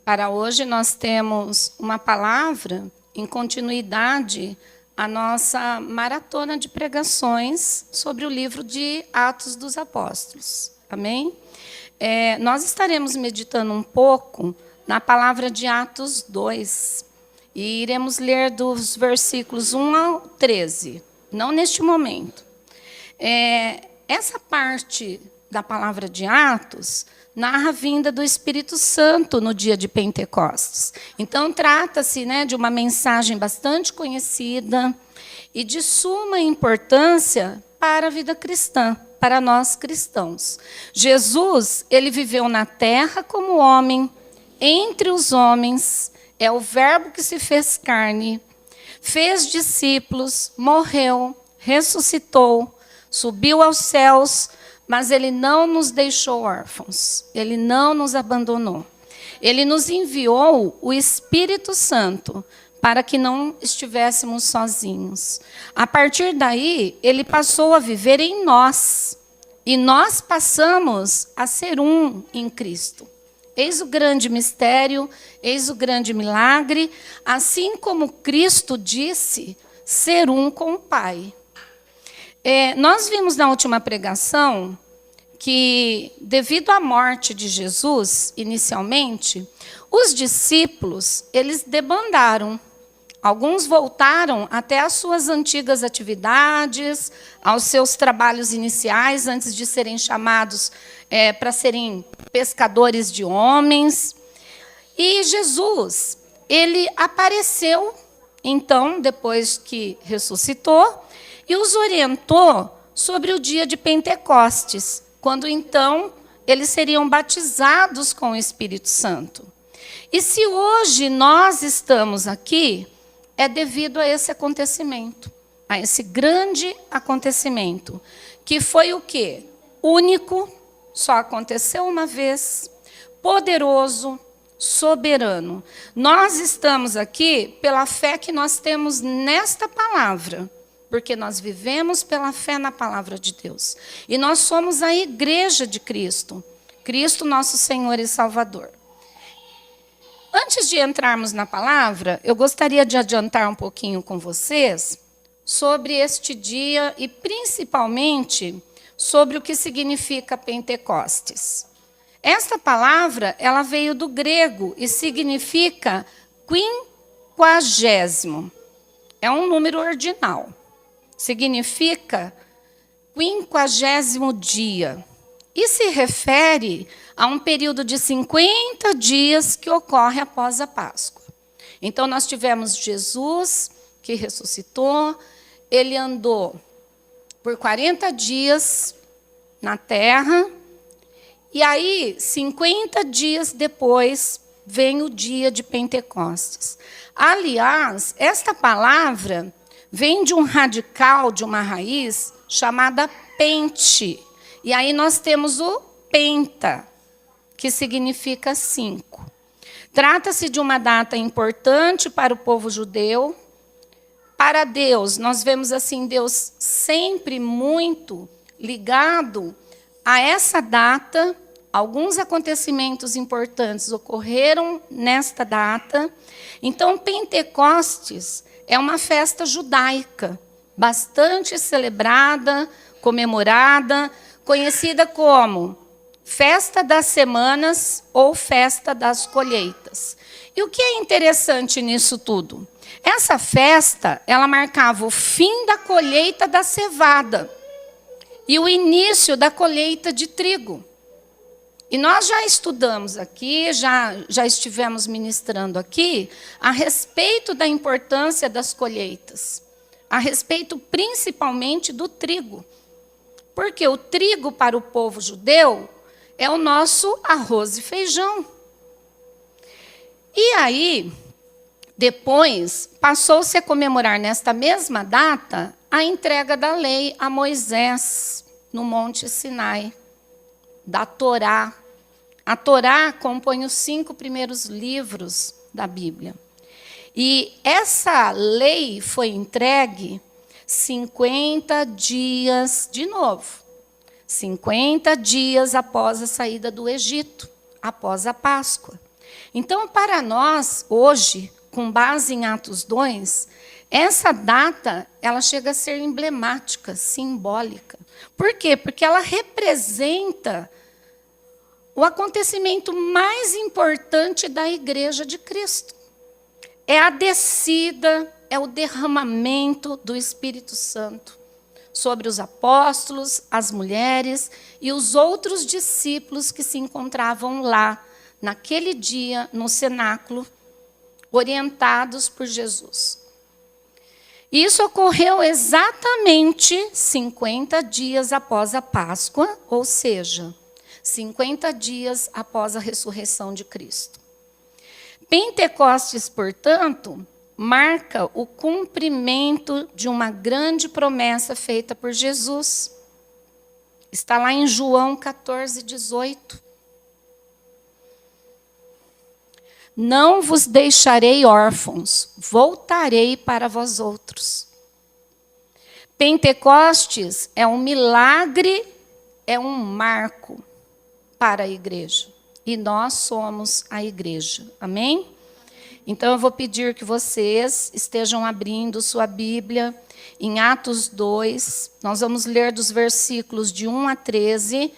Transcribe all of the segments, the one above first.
Para hoje, nós temos uma palavra em continuidade à nossa maratona de pregações sobre o livro de Atos dos Apóstolos. Amém? Nós estaremos meditando um pouco na palavra de Atos 2 e iremos ler dos versículos 1 ao 13, não neste momento. Essa parte da palavra de Atos narra a vinda do Espírito Santo no dia de Pentecostes. Então, trata-se, de uma mensagem bastante conhecida e de suma importância para a vida cristã, para nós cristãos. Jesus, ele viveu na terra como homem, entre os homens, é o Verbo que se fez carne, fez discípulos, morreu, ressuscitou, subiu aos céus, mas ele não nos deixou órfãos, ele não nos abandonou. Ele nos enviou o Espírito Santo para que não estivéssemos sozinhos. A partir daí, ele passou a viver em nós, e nós passamos a ser um em Cristo. Eis o grande mistério, eis o grande milagre, assim como Cristo disse, ser um com o Pai. Nós vimos na última pregação que, devido à morte de Jesus, inicialmente, os discípulos, eles debandaram. Alguns voltaram até às suas antigas atividades, aos seus trabalhos iniciais, antes de serem chamados para serem pescadores de homens. E Jesus, ele apareceu, então, depois que ressuscitou, e os orientou sobre o dia de Pentecostes, quando, então, eles seriam batizados com o Espírito Santo. E se hoje nós estamos aqui, é devido a esse acontecimento, a esse grande acontecimento, que foi o quê? Único, só aconteceu uma vez, poderoso, soberano. Nós estamos aqui pela fé que nós temos nesta palavra, porque nós vivemos pela fé na palavra de Deus. E nós somos a igreja de Cristo, Cristo nosso Senhor e Salvador. Antes de entrarmos na palavra, eu gostaria de adiantar um pouquinho com vocês sobre este dia e, principalmente, sobre o que significa Pentecostes. Esta palavra, ela veio do grego e significa quinquagésimo. É um número ordinal. Significa 50º dia. E se refere a um período de 50 dias que ocorre após a Páscoa. Então, nós tivemos Jesus, que ressuscitou, ele andou por 40 dias na terra, e aí, 50 dias depois, vem o dia de Pentecostes. Aliás, esta palavra vem de um radical, de uma raiz, chamada pente. E aí nós temos o penta, que significa 5. Trata-se de uma data importante para o povo judeu. Para Deus, nós vemos assim, Deus sempre muito ligado a essa data. Alguns acontecimentos importantes ocorreram nesta data. Então, Pentecostes é uma festa judaica, bastante celebrada, comemorada, conhecida como Festa das Semanas ou Festa das Colheitas. E o que é interessante nisso tudo? Essa festa, ela marcava o fim da colheita da cevada e o início da colheita de trigo. E nós já estudamos aqui, já estivemos ministrando aqui, a respeito da importância das colheitas, a respeito principalmente do trigo. Porque o trigo para o povo judeu é o nosso arroz e feijão. E aí, depois, passou-se a comemorar nesta mesma data a entrega da lei a Moisés, no Monte Sinai, da Torá. A Torá compõe os 5 primeiros livros da Bíblia. E essa lei foi entregue 50 dias, de novo, 50 dias após a saída do Egito, após a Páscoa. Então, para nós, hoje, com base em Atos 2, essa data ela chega a ser emblemática, simbólica. Por quê? Porque ela representa o acontecimento mais importante da Igreja de Cristo. É a descida, é o derramamento do Espírito Santo sobre os apóstolos, as mulheres e os outros discípulos que se encontravam lá, naquele dia, no cenáculo, orientados por Jesus. Isso ocorreu exatamente 50 dias após a Páscoa, ou seja, 50 dias após a ressurreição de Cristo. Pentecostes, portanto, marca o cumprimento de uma grande promessa feita por Jesus. Está lá em João 14, 18. Não vos deixarei órfãos, voltarei para vós outros. Pentecostes é um milagre, é um marco para a igreja. E nós somos a igreja. Amém? Então eu vou pedir que vocês estejam abrindo sua Bíblia em Atos 2. Nós vamos ler dos versículos de 1 a 13.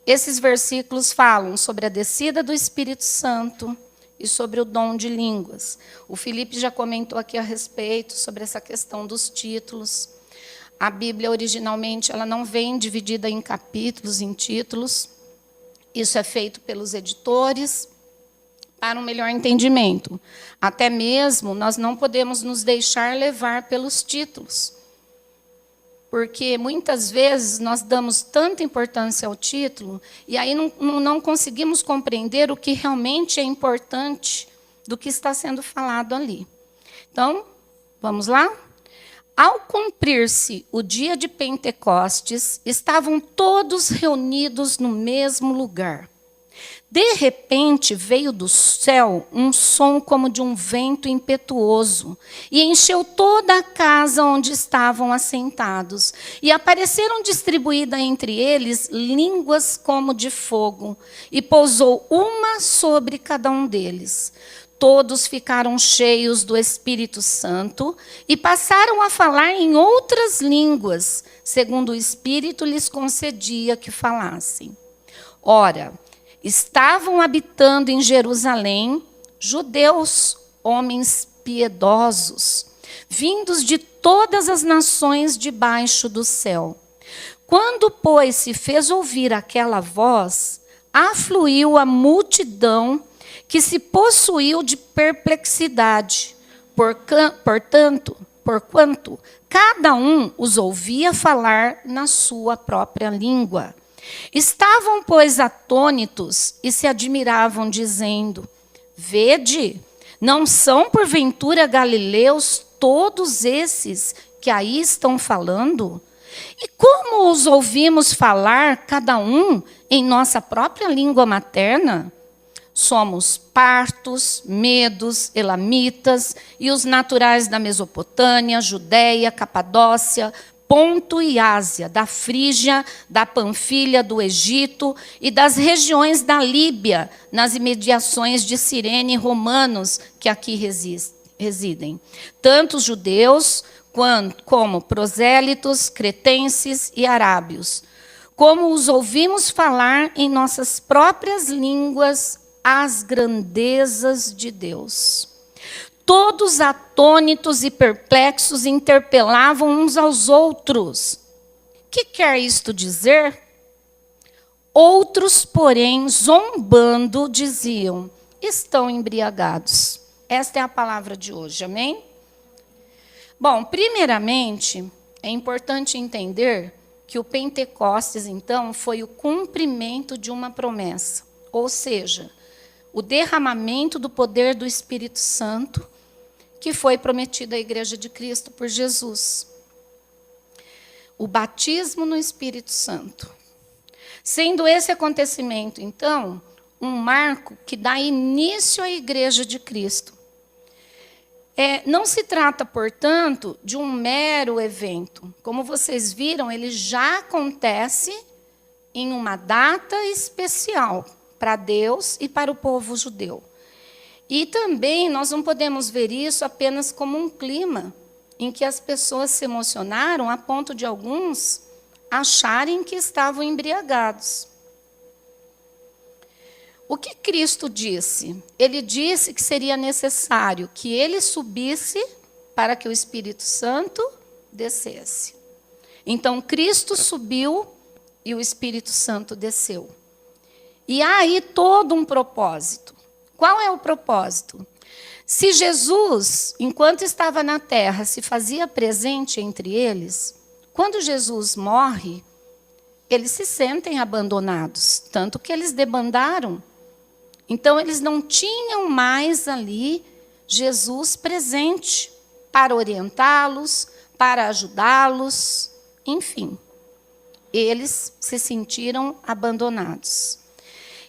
Esses versículos falam sobre a descida do Espírito Santo e sobre o dom de línguas. O Felipe já comentou aqui a respeito sobre essa questão dos títulos. A Bíblia, originalmente, ela não vem dividida em capítulos, em títulos. Isso é feito pelos editores para um melhor entendimento. Até mesmo, nós não podemos nos deixar levar pelos títulos. Porque, muitas vezes, nós damos tanta importância ao título e aí não conseguimos compreender o que realmente é importante do que está sendo falado ali. Então, vamos lá? Ao cumprir-se o dia de Pentecostes, estavam todos reunidos no mesmo lugar. De repente, veio do céu um som como de um vento impetuoso e encheu toda a casa onde estavam assentados. E apareceram distribuídas entre eles línguas como de fogo, e pousou uma sobre cada um deles. Todos ficaram cheios do Espírito Santo e passaram a falar em outras línguas, segundo o Espírito lhes concedia que falassem. Ora, estavam habitando em Jerusalém judeus, homens piedosos, vindos de todas as nações debaixo do céu. Quando, pois, se fez ouvir aquela voz, afluiu a multidão que se possuiu de perplexidade, porquanto cada um os ouvia falar na sua própria língua. Estavam, pois, atônitos e se admiravam, dizendo: Vede, não são porventura galileus todos esses que aí estão falando? E como os ouvimos falar, cada um, em nossa própria língua materna? Somos partos, medos, elamitas e os naturais da Mesopotâmia, Judéia, Capadócia, Ponto e Ásia, da Frígia, da Panfilha, do Egito e das regiões da Líbia, nas imediações de Cirene, romanos que aqui residem. Tanto judeus como prosélitos, cretenses e arábios. Como os ouvimos falar em nossas próprias línguas as grandezas de Deus. Todos atônitos e perplexos interpelavam uns aos outros. Que quer isto dizer? Outros, porém, zombando, diziam: estão embriagados. Esta é a palavra de hoje, amém? Bom, primeiramente, é importante entender que o Pentecostes, então, foi o cumprimento de uma promessa. Ou seja, o derramamento do poder do Espírito Santo, que foi prometido à Igreja de Cristo por Jesus. O batismo no Espírito Santo. Sendo esse acontecimento, então, um marco que dá início à Igreja de Cristo. Não se trata, portanto, de um mero evento. Como vocês viram, ele já acontece em uma data especial para Deus e para o povo judeu. E também nós não podemos ver isso apenas como um clima em que as pessoas se emocionaram a ponto de alguns acharem que estavam embriagados. O que Cristo disse? Ele disse que seria necessário que ele subisse para que o Espírito Santo descesse. Então, Cristo subiu e o Espírito Santo desceu. E há aí todo um propósito. Qual é o propósito? Se Jesus, enquanto estava na terra, se fazia presente entre eles, quando Jesus morre, eles se sentem abandonados, tanto que eles debandaram. Então, eles não tinham mais ali Jesus presente para orientá-los, para ajudá-los, enfim. Eles se sentiram abandonados.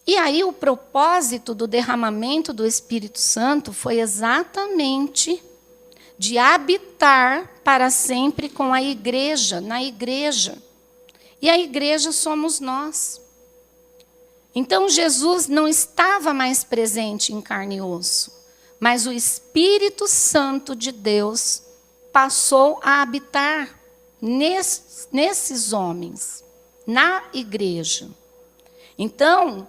E aí o propósito do derramamento do Espírito Santo foi exatamente de habitar para sempre com a igreja, na igreja. E a igreja somos nós. Então Jesus não estava mais presente em carne e osso, mas o Espírito Santo de Deus passou a habitar nesses homens, na igreja. Então,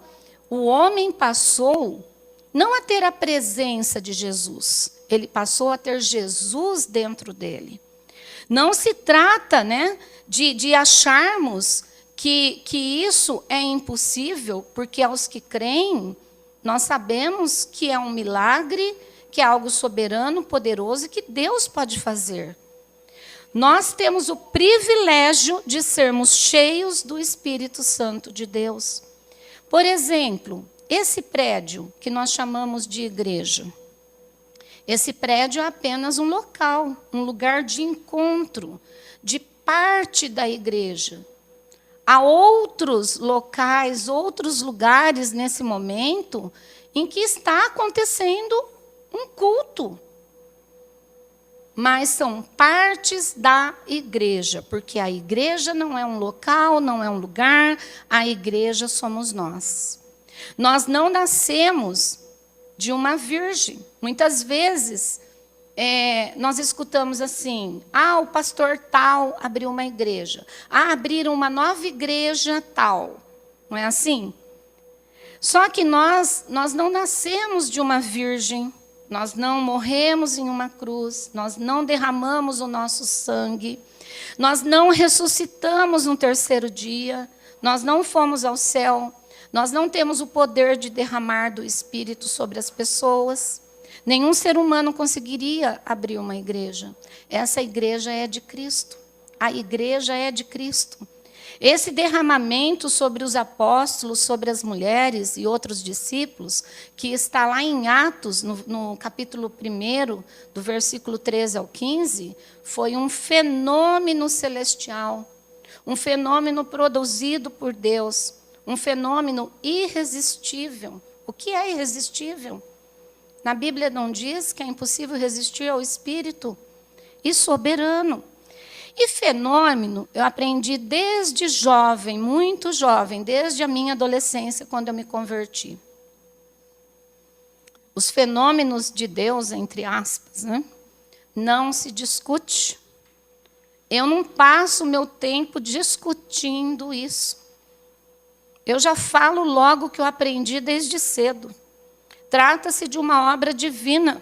o homem passou não a ter a presença de Jesus, ele passou a ter Jesus dentro dele. Não se trata, de acharmos que isso é impossível, porque aos que creem, nós sabemos que é um milagre, que é algo soberano, poderoso e que Deus pode fazer. Nós temos o privilégio de sermos cheios do Espírito Santo de Deus. Por exemplo, esse prédio que nós chamamos de igreja, esse prédio é apenas um local, um lugar de encontro, de parte da igreja. Há outros locais, outros lugares nesse momento em que está acontecendo um culto. Mas são partes da igreja, porque a igreja não é um local, não é um lugar, a igreja somos nós. Nós não nascemos de uma virgem. Muitas vezes nós escutamos assim: o pastor tal abriu uma igreja. Abriram uma nova igreja tal. Não é assim? Só que nós não nascemos de uma virgem, nós não morremos em uma cruz, nós não derramamos o nosso sangue, nós não ressuscitamos no terceiro dia, nós não fomos ao céu, nós não temos o poder de derramar do Espírito sobre as pessoas. Nenhum ser humano conseguiria abrir uma igreja. Essa igreja é de Cristo. A igreja é de Cristo. Esse derramamento sobre os apóstolos, sobre as mulheres e outros discípulos, que está lá em Atos, no capítulo 1, do versículo 13 ao 15, foi um fenômeno celestial, um fenômeno produzido por Deus, um fenômeno irresistível. O que é irresistível? Na Bíblia não diz que é impossível resistir ao Espírito e soberano. E fenômeno, eu aprendi desde jovem, muito jovem, desde a minha adolescência, quando eu me converti. Os fenômenos de Deus, entre aspas, não se discute. Eu não passo o meu tempo discutindo isso. Eu já falo logo o que eu aprendi desde cedo. Trata-se de uma obra divina.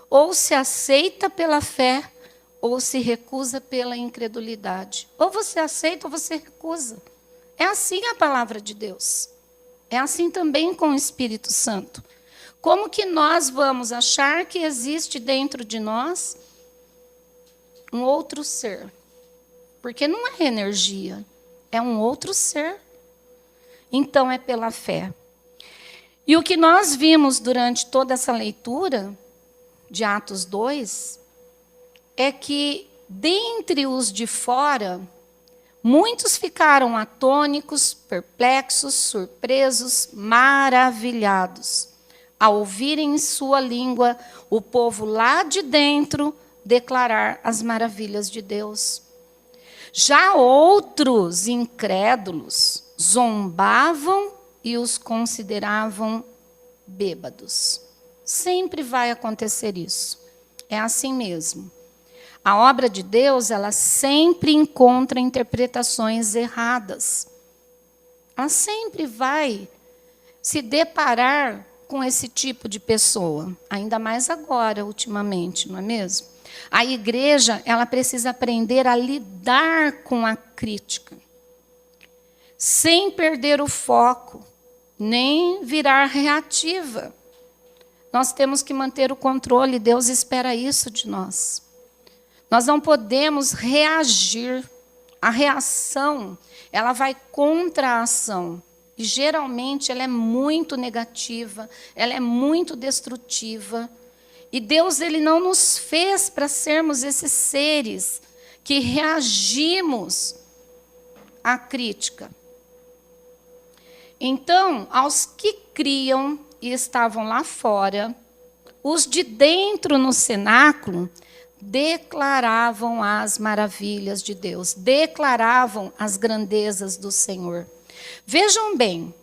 Ou se aceita pela fé, ou se recusa pela incredulidade. Ou você aceita ou você recusa. É assim a palavra de Deus. É assim também com o Espírito Santo. Como que nós vamos achar que existe dentro de nós um outro ser? Porque não é energia, é um outro ser. Então é pela fé. E o que nós vimos durante toda essa leitura de Atos 2 é que, dentre os de fora, muitos ficaram atônicos, perplexos, surpresos, maravilhados, ao ouvirem em sua língua o povo lá de dentro declarar as maravilhas de Deus. Já outros incrédulos zombavam e os consideravam bêbados. Sempre vai acontecer isso. É assim mesmo. A obra de Deus, ela sempre encontra interpretações erradas. Ela sempre vai se deparar com esse tipo de pessoa, ainda mais agora, ultimamente, não é mesmo? A igreja, ela precisa aprender a lidar com a crítica, sem perder o foco, nem virar reativa. Nós temos que manter o controle, Deus espera isso de nós. Nós não podemos reagir. A reação, ela vai contra a ação. E, geralmente, ela é muito negativa, ela é muito destrutiva. E Deus, ele não nos fez para sermos esses seres que reagimos à crítica. Então, aos que criam e estavam lá fora, os de dentro no cenáculo declaravam as maravilhas de Deus, declaravam as grandezas do Senhor. Vejam bem,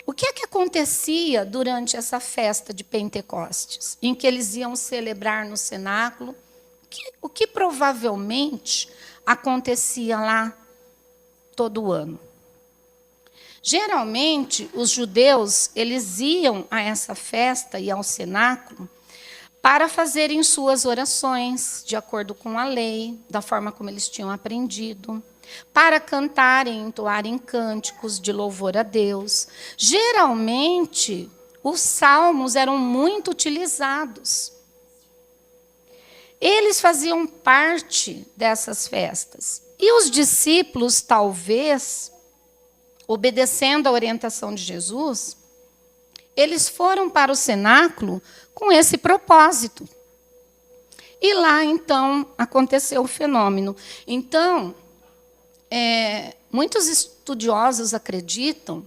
o que é que acontecia durante essa festa de Pentecostes, em que eles iam celebrar no cenáculo? O que provavelmente acontecia lá todo ano? Geralmente, os judeus, eles iam a essa festa e ao cenáculo para fazerem suas orações, de acordo com a lei, da forma como eles tinham aprendido, para cantarem, entoarem cânticos de louvor a Deus. Geralmente, os salmos eram muito utilizados. Eles faziam parte dessas festas. E os discípulos, talvez, obedecendo à orientação de Jesus, eles foram para o cenáculo com esse propósito. E lá, então, aconteceu o fenômeno. Então, muitos estudiosos acreditam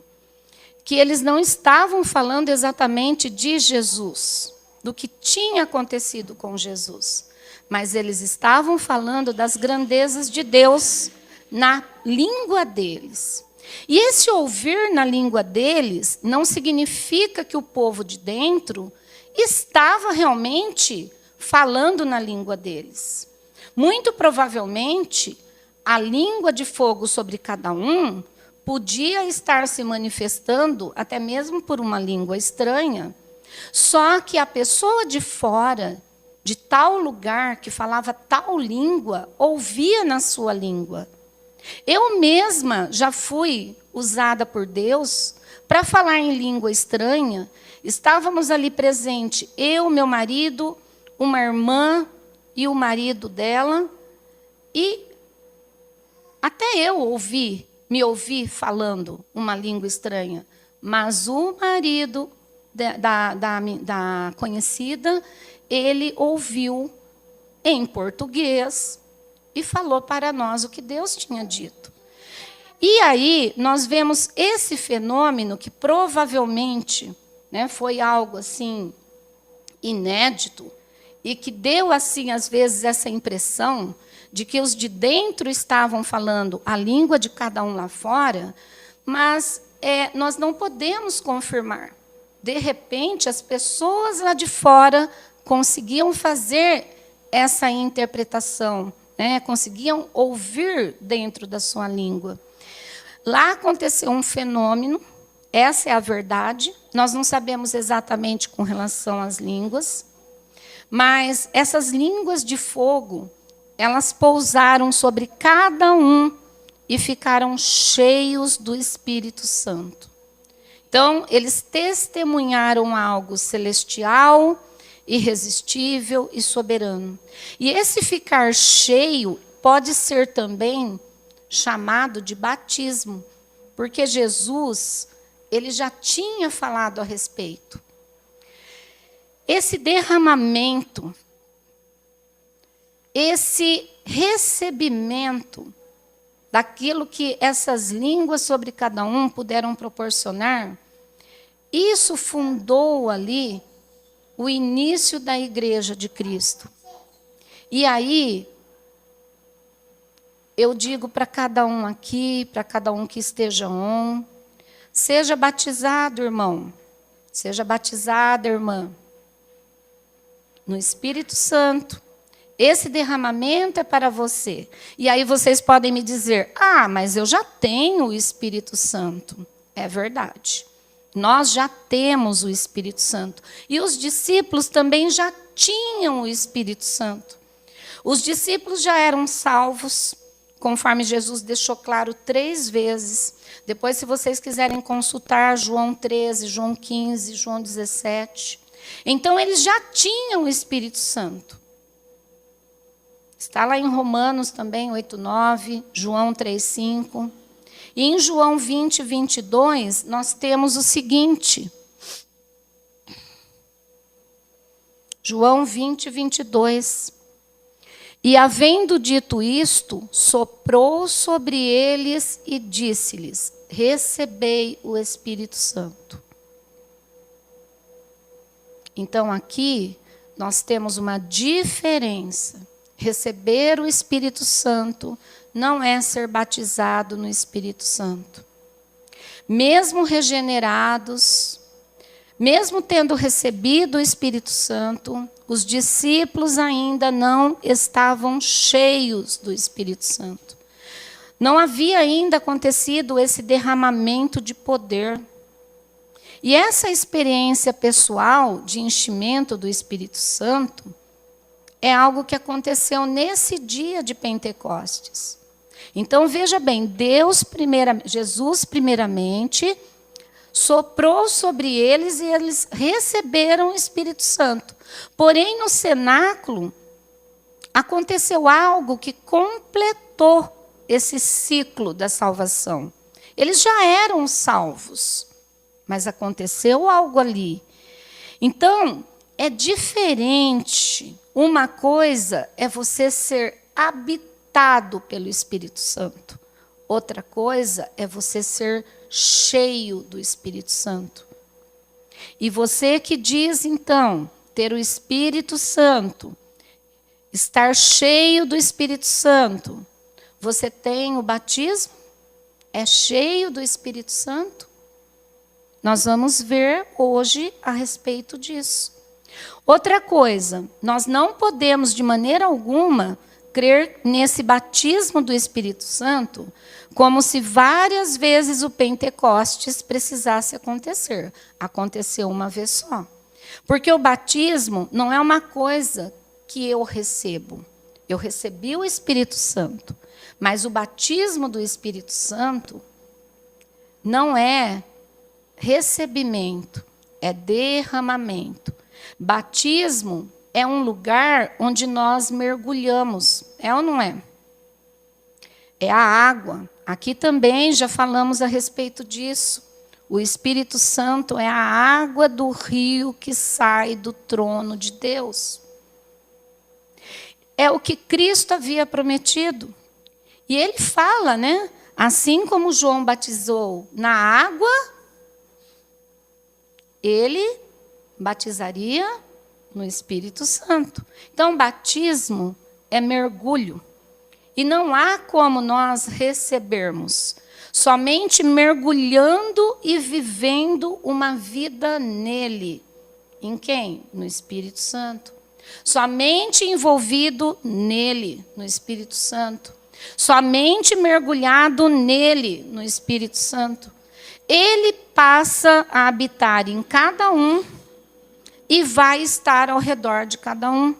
que eles não estavam falando exatamente de Jesus, do que tinha acontecido com Jesus, mas eles estavam falando das grandezas de Deus na língua deles. E esse ouvir na língua deles não significa que o povo de dentro estava realmente falando na língua deles. Muito provavelmente, a língua de fogo sobre cada um podia estar se manifestando até mesmo por uma língua estranha, só que a pessoa de fora, de tal lugar, que falava tal língua, ouvia na sua língua. Eu mesma já fui usada por Deus para falar em língua estranha. Estávamos ali presente, eu, meu marido, uma irmã e o marido dela, e até eu me ouvi falando uma língua estranha, mas o marido da conhecida, ele ouviu em português e falou para nós o que Deus tinha dito. E aí nós vemos esse fenômeno que provavelmente, né, foi algo assim inédito e que deu assim às vezes essa impressão de que os de dentro estavam falando a língua de cada um lá fora, mas nós não podemos confirmar. De repente, as pessoas lá de fora conseguiam fazer essa interpretação, né? Conseguiam ouvir dentro da sua língua. Lá aconteceu um fenômeno, essa é a verdade, nós não sabemos exatamente com relação às línguas, mas essas línguas de fogo, elas pousaram sobre cada um e ficaram cheios do Espírito Santo. Então, eles testemunharam algo celestial, irresistível e soberano. E esse ficar cheio pode ser também chamado de batismo, porque Jesus, ele já tinha falado a respeito. Esse derramamento, esse recebimento daquilo que essas línguas sobre cada um puderam proporcionar, isso fundou ali o início da igreja de Cristo. E aí, eu digo para cada um aqui, para cada um que esteja on, seja batizado, irmão. Seja batizada, irmã. no Espírito Santo. Esse derramamento é para você. E aí vocês podem me dizer, mas eu já tenho o Espírito Santo. É verdade. Nós já temos o Espírito Santo. E os discípulos também já tinham o Espírito Santo. Os discípulos já eram salvos, conforme Jesus deixou claro 3 vezes. Depois, se vocês quiserem consultar João 13, João 15, João 17. Então, eles já tinham o Espírito Santo. Está lá em Romanos também, 8:9, João 3:5. E em João 20, 22, nós temos o seguinte. João 20, 22. E havendo dito isto, soprou sobre eles e disse-lhes, recebei o Espírito Santo. Então aqui nós temos uma diferença. Receber o Espírito Santo não é ser batizado no Espírito Santo. Mesmo regenerados, mesmo tendo recebido o Espírito Santo, os discípulos ainda não estavam cheios do Espírito Santo. Não havia ainda acontecido esse derramamento de poder. E essa experiência pessoal de enchimento do Espírito Santo é algo que aconteceu nesse dia de Pentecostes. Então, veja bem, Jesus primeiramente soprou sobre eles e eles receberam o Espírito Santo. Porém, no cenáculo, aconteceu algo que completou esse ciclo da salvação. Eles já eram salvos, mas aconteceu algo ali. Então, é diferente. Uma coisa é você ser habitado pelo Espírito Santo. Outra coisa é você ser cheio do Espírito Santo. E você que diz, então, ter o Espírito Santo, estar cheio do Espírito Santo, você tem o batismo? É cheio do Espírito Santo? Nós vamos ver hoje a respeito disso. Outra coisa, nós não podemos de maneira alguma crer nesse batismo do Espírito Santo como se várias vezes o Pentecostes precisasse acontecer. Aconteceu uma vez só. Porque o batismo não é uma coisa que eu recebo. Eu recebi o Espírito Santo, mas o batismo do Espírito Santo não é recebimento, é derramamento. Batismo é um lugar onde nós mergulhamos, é ou não é? É a água. Aqui também já falamos a respeito disso. O Espírito Santo é a água do rio que sai do trono de Deus. É o que Cristo havia prometido. E ele fala, né? Assim como João batizou na água, ele batizaria no Espírito Santo. Então, batismo é mergulho. E não há como nós recebermos. Somente mergulhando e vivendo uma vida nele. Em quem? No Espírito Santo. Somente envolvido nele, no Espírito Santo. Somente mergulhado nele, no Espírito Santo. Ele passa a habitar em cada um e vai estar ao redor de cada um.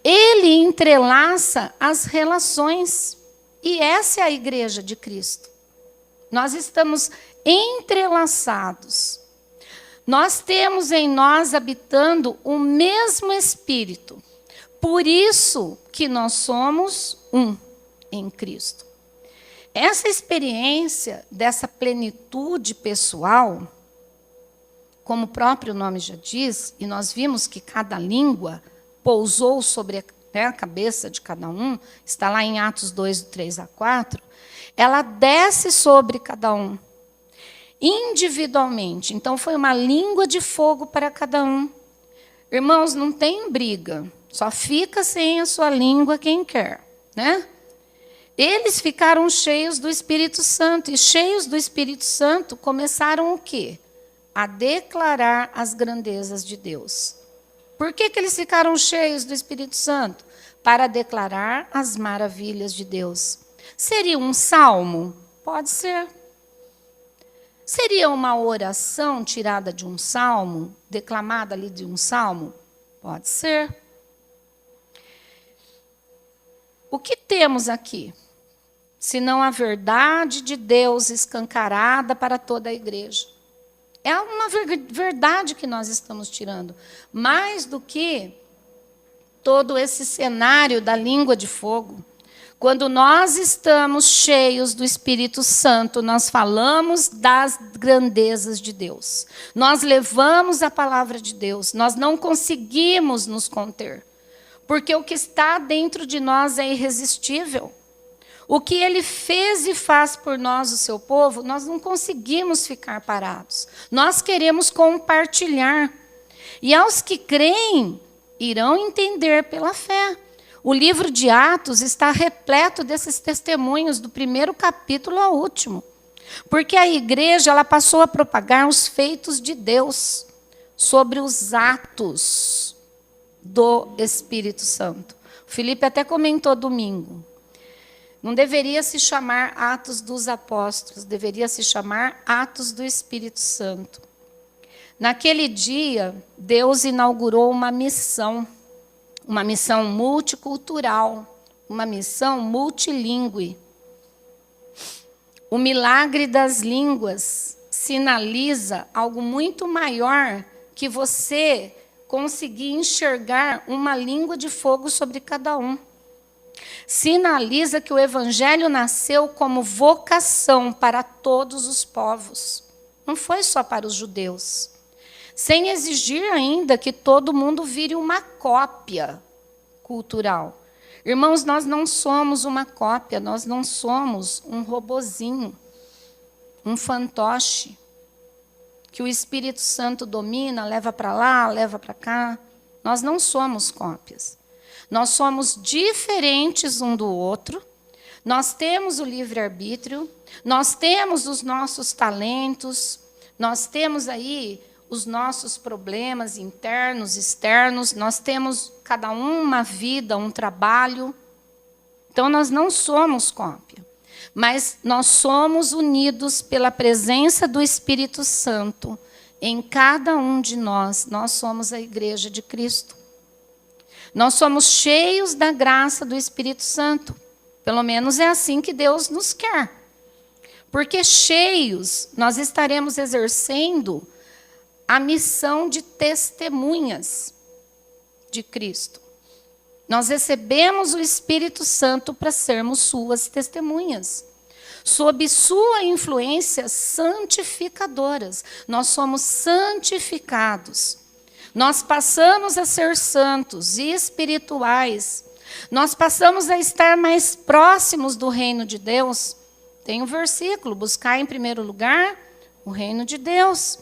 Ele entrelaça as relações. E essa é a igreja de Cristo. Nós estamos entrelaçados. Nós temos em nós habitando o mesmo Espírito. Por isso que nós somos um em Cristo. Essa experiência dessa plenitude pessoal, como o próprio nome já diz, e nós vimos que cada língua pousou sobre a cabeça de cada um, está lá em Atos 2, 3 a 4, ela desce sobre cada um, individualmente. Então, foi uma língua de fogo para cada um. Irmãos, não tem briga, só fica sem a sua língua quem quer, né? Eles ficaram cheios do Espírito Santo, e cheios do Espírito Santo começaram o quê? A declarar as grandezas de Deus. Por que eles ficaram cheios do Espírito Santo? Para declarar as maravilhas de Deus. Seria um salmo? Pode ser. Seria uma oração tirada de um salmo? Declamada ali de um salmo? Pode ser. O que temos aqui? Senão a verdade de Deus escancarada para toda a igreja. É uma verdade que nós estamos tirando. Mais do que todo esse cenário da língua de fogo. Quando nós estamos cheios do Espírito Santo, nós falamos das grandezas de Deus. Nós levamos a palavra de Deus. Nós não conseguimos nos conter. Porque o que está dentro de nós é irresistível. O que ele fez e faz por nós, o seu povo, nós não conseguimos ficar parados. Nós queremos compartilhar. E aos que creem, irão entender pela fé. O livro de Atos está repleto desses testemunhos, do primeiro capítulo ao último. Porque a igreja ela passou a propagar os feitos de Deus sobre os atos do Espírito Santo. O Felipe até comentou domingo. Não deveria se chamar Atos dos Apóstolos, deveria se chamar Atos do Espírito Santo. Naquele dia, Deus inaugurou uma missão multicultural, uma missão multilingüe. O milagre das línguas sinaliza algo muito maior que você conseguir enxergar uma língua de fogo sobre cada um. Sinaliza que o evangelho nasceu como vocação para todos os povos. Não foi só para os judeus. Sem exigir ainda que todo mundo vire uma cópia cultural. Irmãos, nós não somos uma cópia, nós não somos um robozinho, um fantoche, que o Espírito Santo domina, leva para lá, leva para cá. Nós não somos cópias. Nós somos diferentes um do outro, nós temos o livre-arbítrio, nós temos os nossos talentos, nós temos aí os nossos problemas internos, externos, nós temos cada um uma vida, um trabalho. Então, nós não somos cópia, mas nós somos unidos pela presença do Espírito Santo em cada um de nós. Nós somos a igreja de Cristo. Nós somos cheios da graça do Espírito Santo. Pelo menos é assim que Deus nos quer. Porque cheios, nós estaremos exercendo a missão de testemunhas de Cristo. Nós recebemos o Espírito Santo para sermos suas testemunhas. Sob sua influência santificadoras. Nós somos santificados. Nós passamos a ser santos e espirituais. Nós passamos a estar mais próximos do reino de Deus. Tem um versículo, buscar em primeiro lugar o reino de Deus.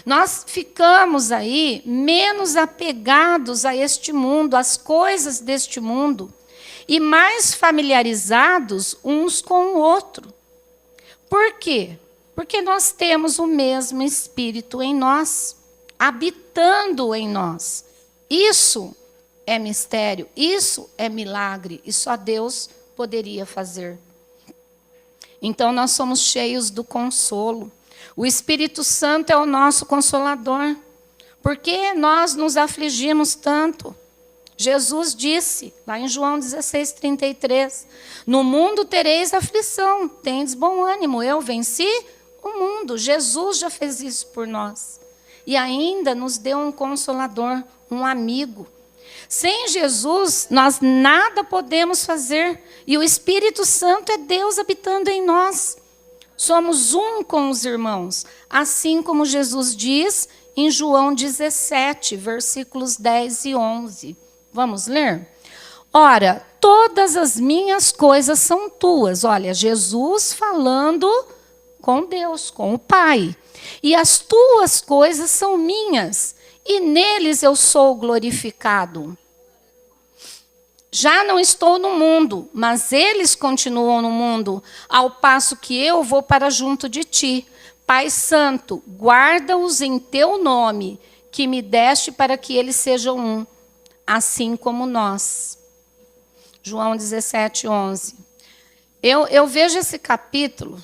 Nós ficamos aí menos apegados a este mundo, às coisas deste mundo, e mais familiarizados uns com o outro. Por quê? Porque nós temos o mesmo Espírito em nós, habitando em nós. Isso é mistério, isso é milagre, e só Deus poderia fazer. Então, nós somos cheios do consolo. O Espírito Santo é o nosso consolador. Por que nós nos afligimos tanto? Jesus disse, lá em João 16:33, no mundo tereis aflição, tendes bom ânimo, eu venci o mundo. Jesus já fez isso por nós. E ainda nos deu um consolador, um amigo. Sem Jesus, nós nada podemos fazer. E o Espírito Santo é Deus habitando em nós. Somos um com os irmãos. Assim como Jesus diz em João 17, versículos 10 e 11. Vamos ler? Ora, todas as minhas coisas são tuas. Olha, Jesus falando com Deus, com o Pai. E as tuas coisas são minhas, e neles eu sou glorificado. Já não estou no mundo, mas eles continuam no mundo, ao passo que eu vou para junto de ti. Pai Santo, guarda-os em teu nome, que me deste para que eles sejam um, assim como nós. João 17:11. Eu vejo esse capítulo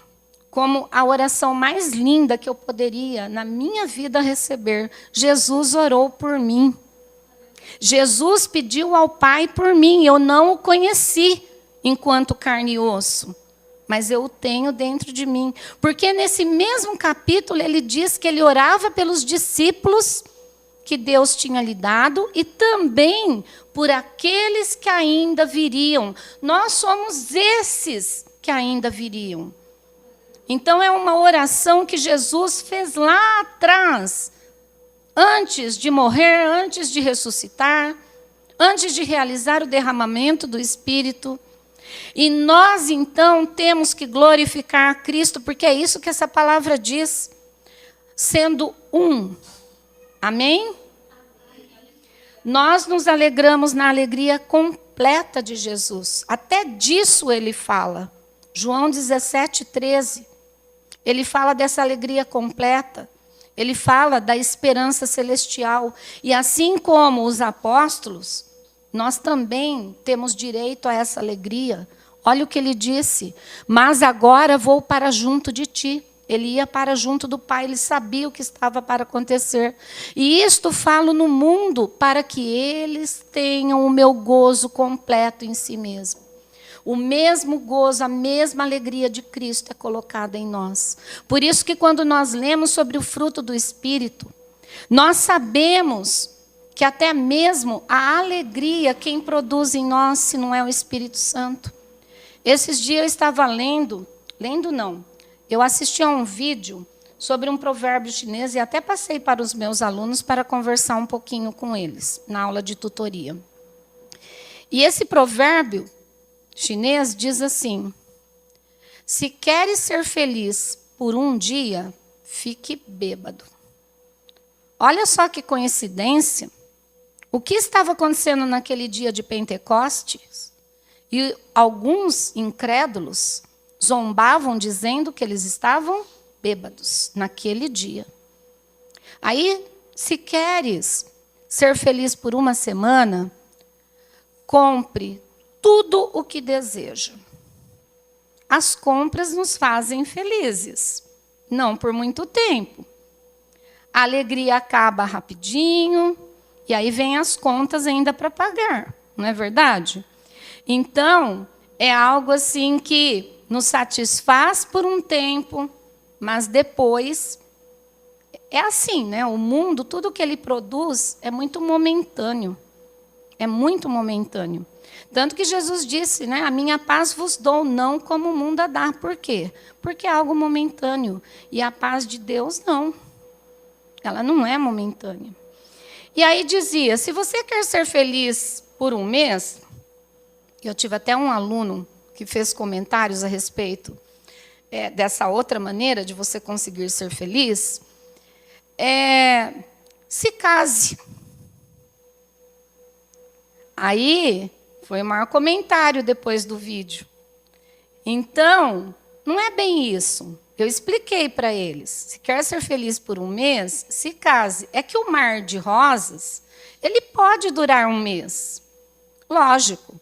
como a oração mais linda que eu poderia, na minha vida, receber. Jesus orou por mim. Jesus pediu ao Pai por mim. Eu não o conheci enquanto carne e osso, mas eu o tenho dentro de mim. Porque nesse mesmo capítulo ele diz que ele orava pelos discípulos que Deus tinha lhe dado e também por aqueles que ainda viriam. Nós somos esses que ainda viriam. Então é uma oração que Jesus fez lá atrás, antes de morrer, antes de ressuscitar, antes de realizar o derramamento do Espírito. E nós, então, temos que glorificar a Cristo, porque é isso que essa palavra diz, sendo um. Amém? Nós nos alegramos na alegria completa de Jesus. Até disso ele fala. João 17:13. Ele fala dessa alegria completa. Ele fala da esperança celestial. E assim como os apóstolos, nós também temos direito a essa alegria. Olha o que ele disse. Mas agora vou para junto de ti. Ele ia para junto do Pai, ele sabia o que estava para acontecer. E isto falo no mundo, para que eles tenham o meu gozo completo em si mesmo. O mesmo gozo, a mesma alegria de Cristo é colocada em nós. Por isso que quando nós lemos sobre o fruto do Espírito, nós sabemos que até mesmo a alegria, quem produz em nós, se não é o Espírito Santo. Esses dias eu estava lendo não, eu assisti a um vídeo sobre um provérbio chinês e até passei para os meus alunos para conversar um pouquinho com eles, na aula de tutoria. E esse provérbio chinês diz assim: se queres ser feliz por um dia, fique bêbado. Olha só que coincidência. O que estava acontecendo naquele dia de Pentecostes? E alguns incrédulos zombavam dizendo que eles estavam bêbados naquele dia. Aí, se queres ser feliz por uma semana, compre tudo o que deseja. As compras nos fazem felizes, não por muito tempo. A alegria acaba rapidinho, e aí vem as contas ainda para pagar, não é verdade? Então, é algo assim que nos satisfaz por um tempo, mas depois é assim, né? O mundo, tudo que ele produz é muito momentâneo. É muito momentâneo. Tanto que Jesus disse, né? A minha paz vos dou, não como o mundo a dá. Por quê? Porque é algo momentâneo. E a paz de Deus, não. Ela não é momentânea. E aí dizia, se você quer ser feliz por um mês, eu tive até um aluno que fez comentários a respeito dessa outra maneira de você conseguir ser feliz, se case. Aí, foi o maior comentário depois do vídeo. Então, não é bem isso. Eu expliquei para eles. Se quer ser feliz por um mês, se case. É que o mar de rosas, ele pode durar um mês. Lógico.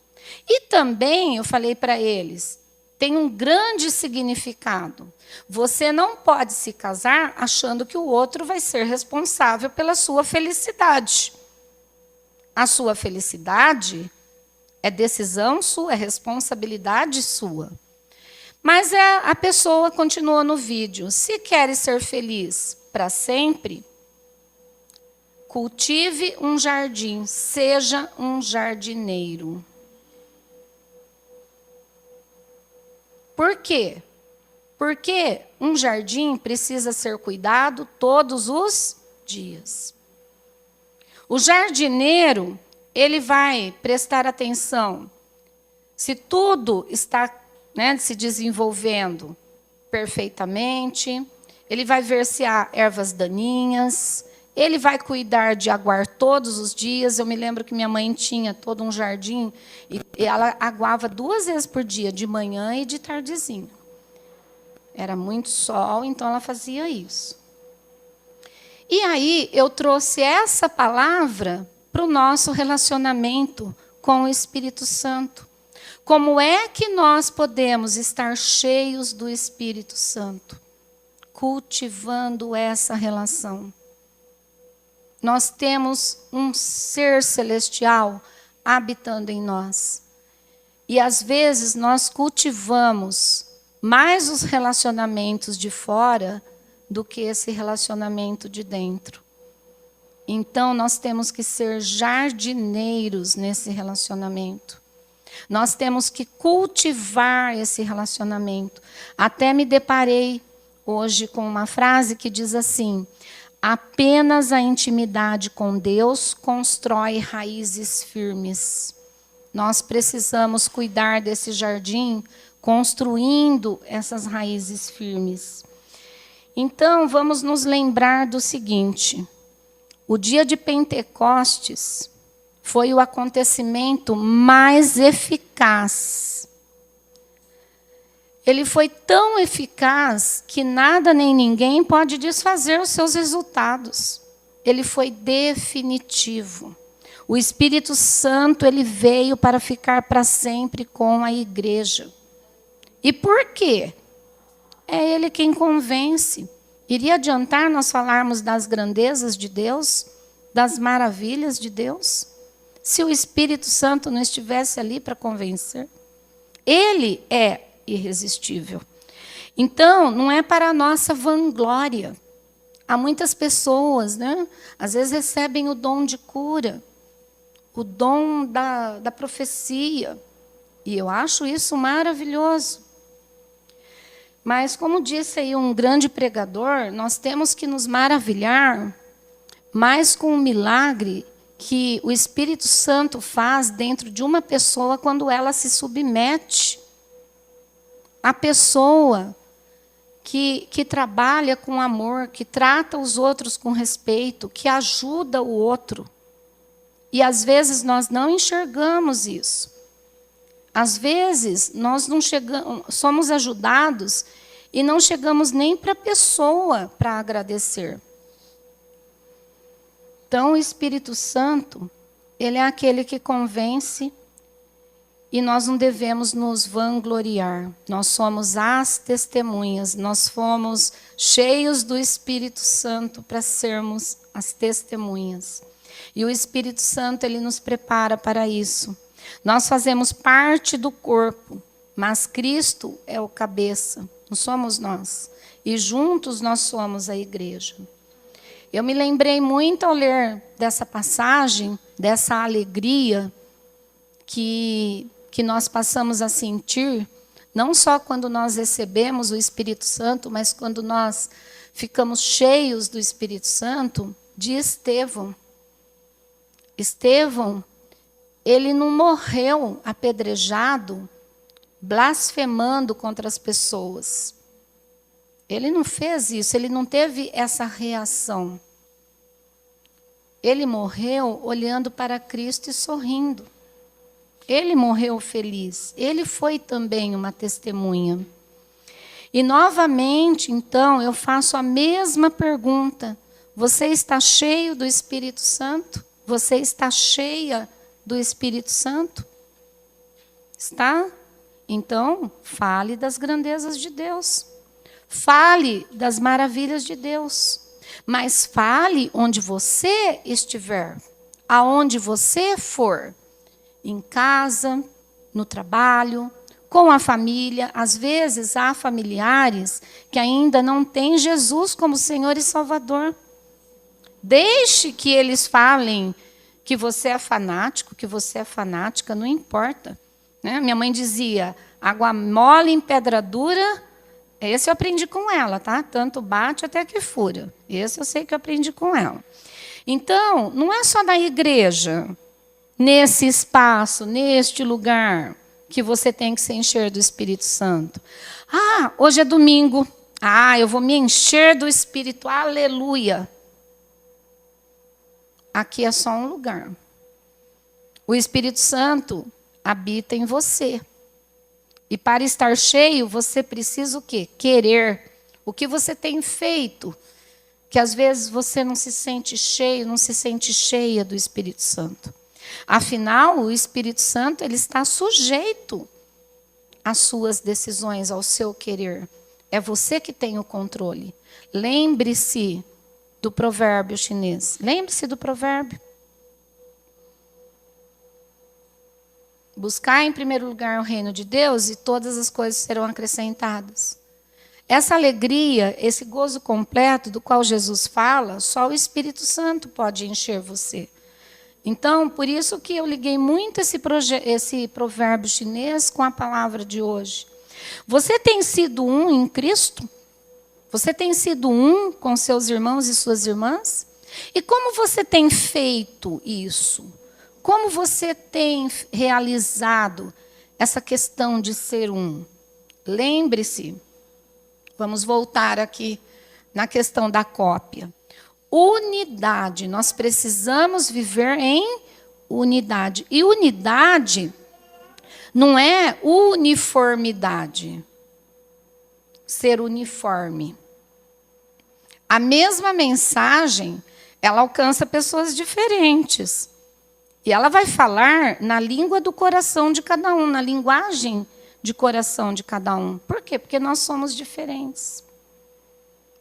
E também, eu falei para eles, tem um grande significado. Você não pode se casar achando que o outro vai ser responsável pela sua felicidade. A sua felicidade é decisão sua, é responsabilidade sua. Mas a pessoa continua no vídeo. Se quer ser feliz para sempre, cultive um jardim, seja um jardineiro. Por quê? Porque um jardim precisa ser cuidado todos os dias. O jardineiro, ele vai prestar atenção se tudo está, né, se desenvolvendo perfeitamente, ele vai ver se há ervas daninhas, ele vai cuidar de aguar todos os dias. Eu me lembro que minha mãe tinha todo um jardim e ela aguava 2 vezes por dia, de manhã e de tardezinha. Era muito sol, então ela fazia isso. E aí eu trouxe essa palavra para o nosso relacionamento com o Espírito Santo. Como é que nós podemos estar cheios do Espírito Santo? Cultivando essa relação. Nós temos um ser celestial habitando em nós. E às vezes nós cultivamos mais os relacionamentos de fora do que esse relacionamento de dentro. Então nós temos que ser jardineiros nesse relacionamento. Nós temos que cultivar esse relacionamento. Até me deparei hoje com uma frase que diz assim: apenas a intimidade com Deus constrói raízes firmes. Nós precisamos cuidar desse jardim, construindo essas raízes firmes. Então, vamos nos lembrar do seguinte: o dia de Pentecostes foi o acontecimento mais eficaz. Ele foi tão eficaz que nada nem ninguém pode desfazer os seus resultados. Ele foi definitivo. O Espírito Santo, ele veio para ficar para sempre com a igreja. E por quê? É ele quem convence. Iria adiantar nós falarmos das grandezas de Deus, das maravilhas de Deus, se o Espírito Santo não estivesse ali para convencer? Ele é irresistível. Então, não é para a nossa vanglória. Há muitas pessoas, né? Às vezes recebem o dom de cura, o dom da profecia. E eu acho isso maravilhoso. Mas, como disse aí um grande pregador, nós temos que nos maravilhar mais com o milagre que o Espírito Santo faz dentro de uma pessoa quando ela se submete. A pessoa que trabalha com amor, que trata os outros com respeito, que ajuda o outro. E às vezes nós não enxergamos isso. Às vezes nós não chegamos, somos ajudados e não chegamos nem para a pessoa para agradecer. Então, o Espírito Santo, ele é aquele que convence e nós não devemos nos vangloriar. Nós somos as testemunhas, nós fomos cheios do Espírito Santo para sermos as testemunhas. E o Espírito Santo, ele nos prepara para isso. Nós fazemos parte do corpo, mas Cristo é o cabeça, não somos nós. E juntos nós somos a igreja. Eu me lembrei muito ao ler dessa passagem, dessa alegria que nós passamos a sentir, não só quando nós recebemos o Espírito Santo, mas quando nós ficamos cheios do Espírito Santo, de Estevão. Estevão, ele não morreu apedrejado, blasfemando contra as pessoas. Ele não fez isso, ele não teve essa reação. Ele morreu olhando para Cristo e sorrindo. Ele morreu feliz. Ele foi também uma testemunha. E novamente, então, eu faço a mesma pergunta. Você está cheio do Espírito Santo? Você está cheia do Espírito Santo? Está? Então, fale das grandezas de Deus. Fale das maravilhas de Deus. Mas fale onde você estiver, aonde você for. Em casa, no trabalho, com a família. Às vezes, há familiares que ainda não têm Jesus como Senhor e Salvador. Deixe que eles falem que você é fanático, que você é fanática, não importa. Né? Minha mãe dizia, água mole em pedra dura. Esse eu aprendi com ela, tá? Tanto bate até que fura. Esse eu sei que eu aprendi com ela. Então, não é só na igreja, nesse espaço, neste lugar, que você tem que se encher do Espírito Santo. Ah, hoje é domingo. Ah, eu vou me encher do Espírito. Aleluia. Aqui é só um lugar. O Espírito Santo habita em você. E para estar cheio, você precisa o quê? Querer. O que você tem feito que às vezes você não se sente cheio, não se sente cheia do Espírito Santo. Afinal, o Espírito Santo ele está sujeito às suas decisões, ao seu querer. É você que tem o controle. Lembre-se do provérbio chinês. Lembre-se do provérbio. Buscar em primeiro lugar o reino de Deus e todas as coisas serão acrescentadas. Essa alegria, esse gozo completo do qual Jesus fala, só o Espírito Santo pode encher você. Então, por isso que eu liguei muito esse provérbio chinês com a palavra de hoje. Você tem sido um em Cristo? Você tem sido um com seus irmãos e suas irmãs? E como você tem feito isso? Como você tem realizado essa questão de ser um? Lembre-se, vamos voltar aqui na questão da cópia. Unidade, nós precisamos viver em unidade. E unidade não é uniformidade, ser uniforme. A mesma mensagem, ela alcança pessoas diferentes. E ela vai falar na língua do coração de cada um, na linguagem de coração de cada um. Por quê? Porque nós somos diferentes.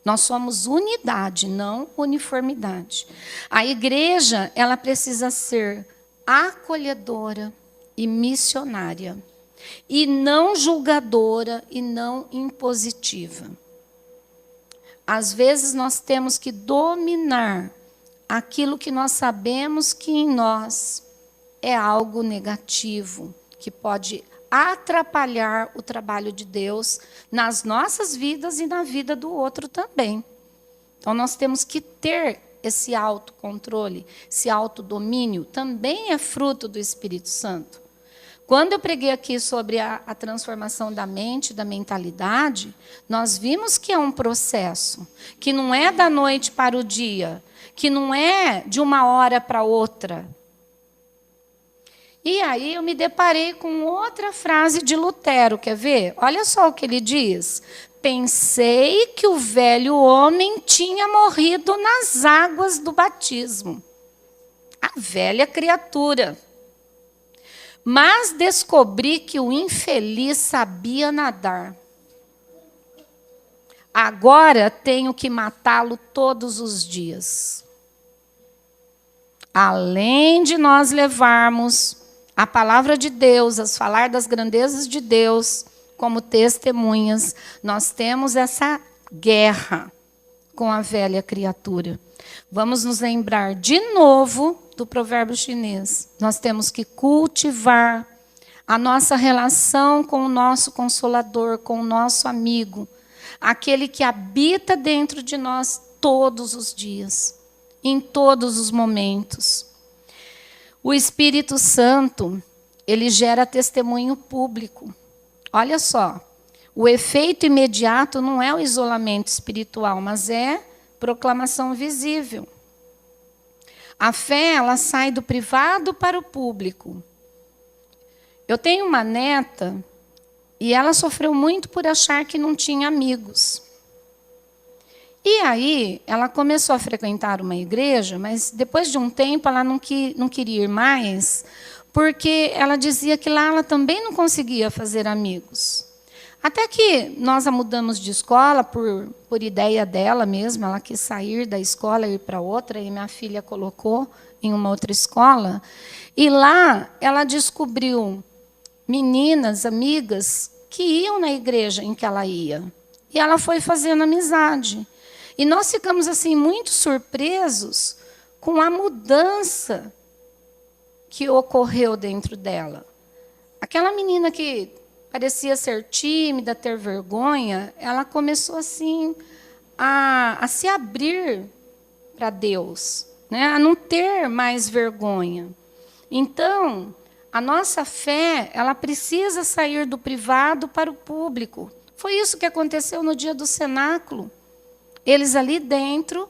Nós somos unidade, não uniformidade. A igreja, ela precisa ser acolhedora e missionária. E não julgadora e não impositiva. Às vezes nós temos que dominar aquilo que nós sabemos que em nós é algo negativo, que pode atrapalhar o trabalho de Deus nas nossas vidas e na vida do outro também. Então, nós temos que ter esse autocontrole, esse autodomínio, também é fruto do Espírito Santo. Quando eu preguei aqui sobre a transformação da mente, da mentalidade, nós vimos que é um processo, que não é da noite para o dia, que não é de uma hora para outra. E aí eu me deparei com outra frase de Lutero, quer ver? Olha só o que ele diz. Pensei que o velho homem tinha morrido nas águas do batismo. A velha criatura. Mas descobri que o infeliz sabia nadar. Agora tenho que matá-lo todos os dias. Além de nós levarmos a palavra de Deus, a falar das grandezas de Deus como testemunhas, nós temos essa guerra com a velha criatura. Vamos nos lembrar de novo do provérbio chinês. Nós temos que cultivar a nossa relação com o nosso Consolador, com o nosso amigo, aquele que habita dentro de nós todos os dias, em todos os momentos. O Espírito Santo, ele gera testemunho público. Olha só, o efeito imediato não é o isolamento espiritual, mas é proclamação visível. A fé, ela sai do privado para o público. Eu tenho uma neta e ela sofreu muito por achar que não tinha amigos. E aí, ela começou a frequentar uma igreja, mas depois de um tempo ela não queria ir mais, porque ela dizia que lá ela também não conseguia fazer amigos. Até que nós a mudamos de escola por ideia dela mesma, ela quis sair da escola e ir para outra, e minha filha colocou em uma outra escola. E lá ela descobriu meninas, amigas, que iam na igreja em que ela ia. E ela foi fazendo amizade. E nós ficamos assim muito surpresos com a mudança que ocorreu dentro dela. Aquela menina que parecia ser tímida, ter vergonha, ela começou assim a se abrir para Deus, né? A não ter mais vergonha. Então, a nossa fé, ela precisa sair do privado para o público. Foi isso que aconteceu no dia do cenáculo. Eles ali dentro,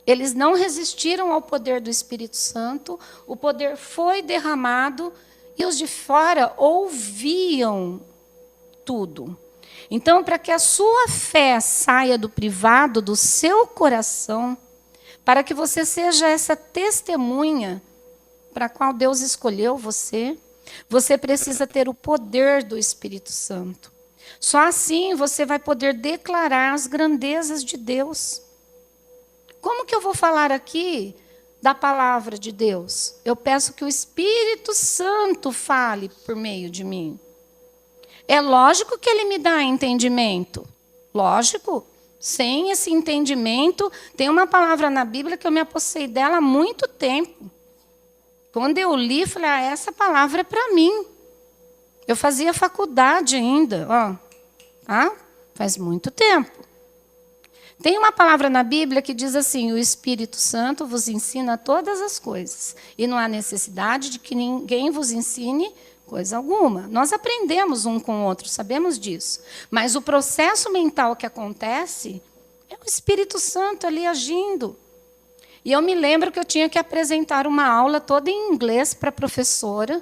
eles não resistiram ao poder do Espírito Santo, o poder foi derramado e os de fora ouviam tudo. Então, para que a sua fé saia do privado do seu coração, para que você seja essa testemunha para a qual Deus escolheu você, você precisa ter o poder do Espírito Santo. Só assim você vai poder declarar as grandezas de Deus. Como que eu vou falar aqui da palavra de Deus? Eu peço que o Espírito Santo fale por meio de mim. É lógico que ele me dá entendimento. Lógico. Sem esse entendimento, tem uma palavra na Bíblia que eu me apossei dela há muito tempo. Quando eu li, falei, essa palavra é para mim. Eu fazia faculdade ainda, faz muito tempo. Tem uma palavra na Bíblia que diz assim, o Espírito Santo vos ensina todas as coisas, e não há necessidade de que ninguém vos ensine coisa alguma. Nós aprendemos um com o outro, sabemos disso. Mas o processo mental que acontece é o Espírito Santo ali agindo. E eu me lembro que eu tinha que apresentar uma aula toda em inglês para a professora.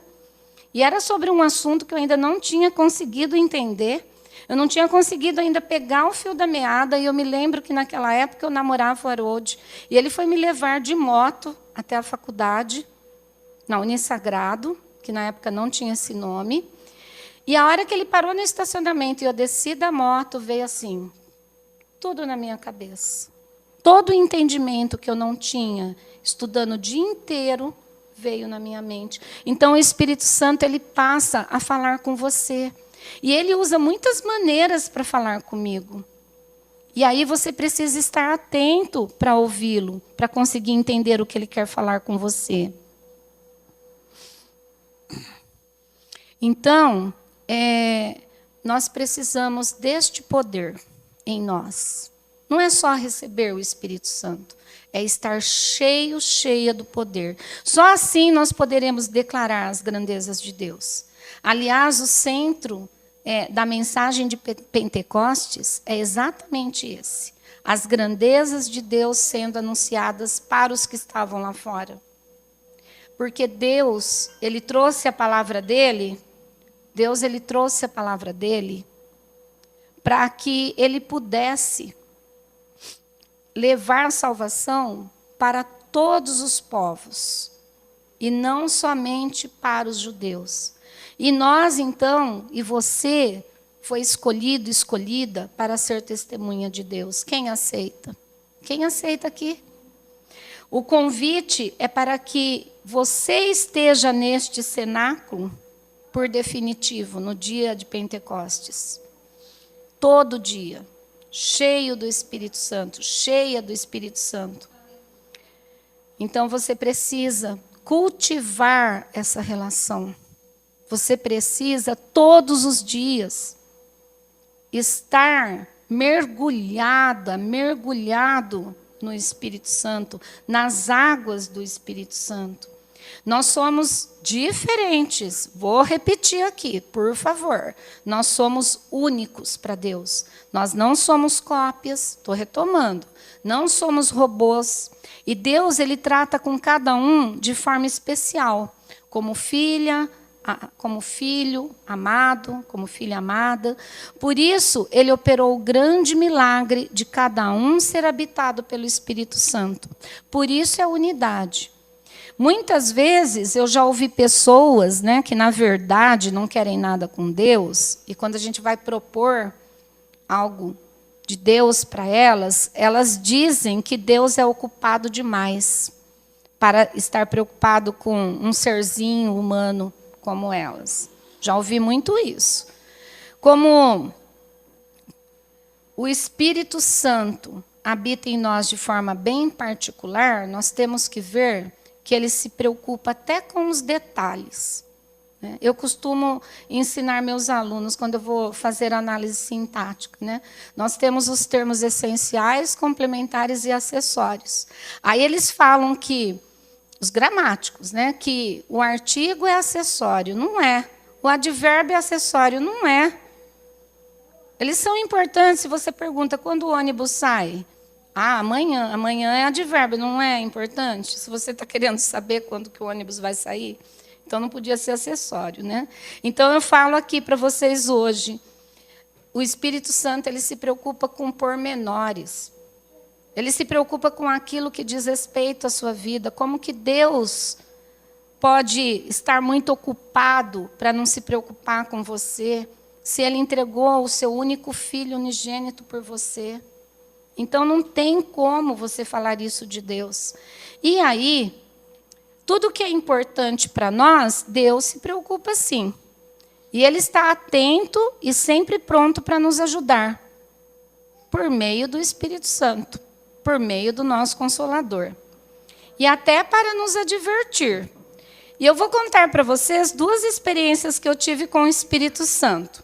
E era sobre um assunto que eu ainda não tinha conseguido entender. Eu não tinha conseguido ainda pegar o fio da meada. E eu me lembro que naquela época eu namorava o Harold. E ele foi me levar de moto até a faculdade, na Unisagrado, que na época não tinha esse nome. E a hora que ele parou no estacionamento e eu desci da moto, veio assim, tudo na minha cabeça. Todo o entendimento que eu não tinha, estudando o dia inteiro, veio na minha mente. Então, o Espírito Santo, ele passa a falar com você. E ele usa muitas maneiras para falar comigo. E aí você precisa estar atento para ouvi-lo, para conseguir entender o que ele quer falar com você. Então, nós precisamos deste poder em nós. Não é só receber o Espírito Santo, é estar cheia do poder. Só assim nós poderemos declarar as grandezas de Deus. Aliás, o centro da mensagem de Pentecostes é exatamente esse. As grandezas de Deus sendo anunciadas para os que estavam lá fora. Porque Deus, ele trouxe a palavra dele, ele trouxe a palavra dele para que ele pudesse levar a salvação para todos os povos, e não somente para os judeus. E nós, então, e você, foi escolhido, escolhida para ser testemunha de Deus. Quem aceita? Quem aceita aqui? O convite é para que você esteja neste cenáculo, por definitivo, no dia de Pentecostes. Todo dia. Cheio do Espírito Santo, cheia do Espírito Santo. Então você precisa cultivar essa relação. Você precisa todos os dias estar mergulhado no Espírito Santo, nas águas do Espírito Santo. Nós somos diferentes. Vou repetir aqui, por favor. Nós somos únicos para Deus. Nós não somos cópias, estou retomando. Não somos robôs. E Deus, ele trata com cada um de forma especial. Como filha, como filho amado, como filha amada. Por isso, ele operou o grande milagre de cada um ser habitado pelo Espírito Santo. Por isso é a unidade. Muitas vezes eu já ouvi pessoas, que na verdade não querem nada com Deus, e quando a gente vai propor algo de Deus para elas, elas dizem que Deus é ocupado demais para estar preocupado com um serzinho humano como elas. Já ouvi muito isso. Como o Espírito Santo habita em nós de forma bem particular, nós temos que ver que ele se preocupa até com os detalhes. Eu costumo ensinar meus alunos, quando eu vou fazer análise sintática, nós temos os termos essenciais, complementares e acessórios. Aí eles falam que, os gramáticos, que o artigo é acessório. Não é. O advérbio é acessório. Não é. Eles são importantes. Se você pergunta, quando o ônibus sai? Amanhã. Amanhã é advérbio, não é importante? Se você está querendo saber quando que o ônibus vai sair, então não podia ser acessório, Então eu falo aqui para vocês hoje, o Espírito Santo, ele se preocupa com pormenores. Ele se preocupa com aquilo que diz respeito à sua vida. Como que Deus pode estar muito ocupado para não se preocupar com você, se Ele entregou o seu único filho unigênito por você? Então, não tem como você falar isso de Deus. E aí, tudo que é importante para nós, Deus se preocupa sim. E Ele está atento e sempre pronto para nos ajudar, por meio do Espírito Santo, por meio do nosso Consolador. E até para nos advertir. E eu vou contar para vocês 2 experiências que eu tive com o Espírito Santo.